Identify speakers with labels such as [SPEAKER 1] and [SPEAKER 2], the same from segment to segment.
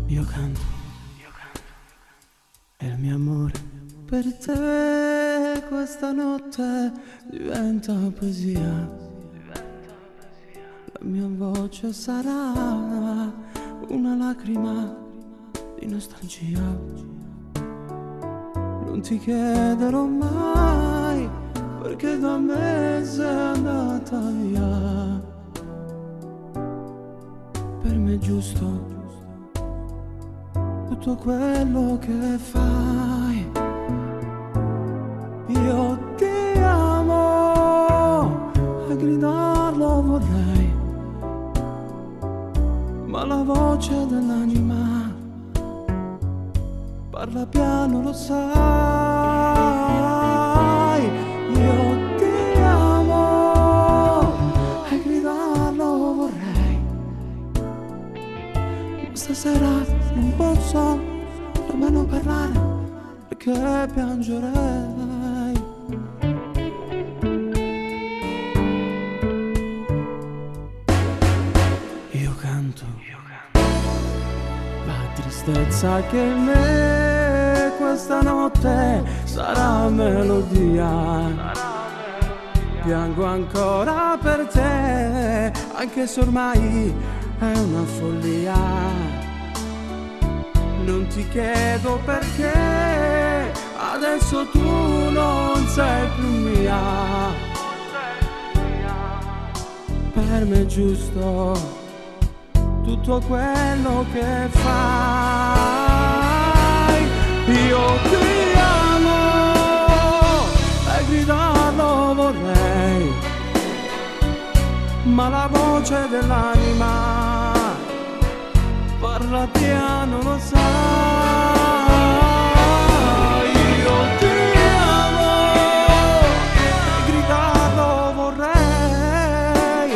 [SPEAKER 1] Io canto, e il mio amore per te questa notte diventa poesia. La mia voce sarà una lacrima di nostalgia. Non ti chiederò mai perché da me sei andata via. Per me è giusto tutto quello che fai. Io ti amo e gridarlo vorrei, ma la voce dell'anima parla piano, lo sai. Io ti amo e gridarlo vorrei, ma stasera non posso nemmeno parlare perché piangerei. Io canto la tristezza che in me questa notte sarà melodia. Piango ancora per te, anche se ormai è una follia. Non ti chiedo perché adesso tu non sei più mia. Per me è giusto tutto quello che fai. Io ti amo e gridarlo vorrei, ma la voce dell'anima parla piano, lo sai. Io ti amo e gridarlo vorrei,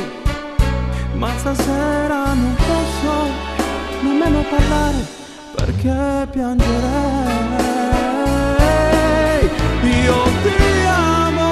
[SPEAKER 1] ma stasera non posso nemmeno parlare perché piangerei. Io ti amo.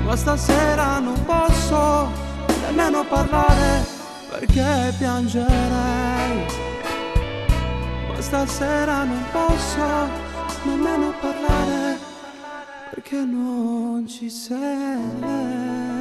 [SPEAKER 1] Ma stasera non posso nemmeno parlare perché piangerei. Ma stasera non posso nemmeno parlare perché non ci sei.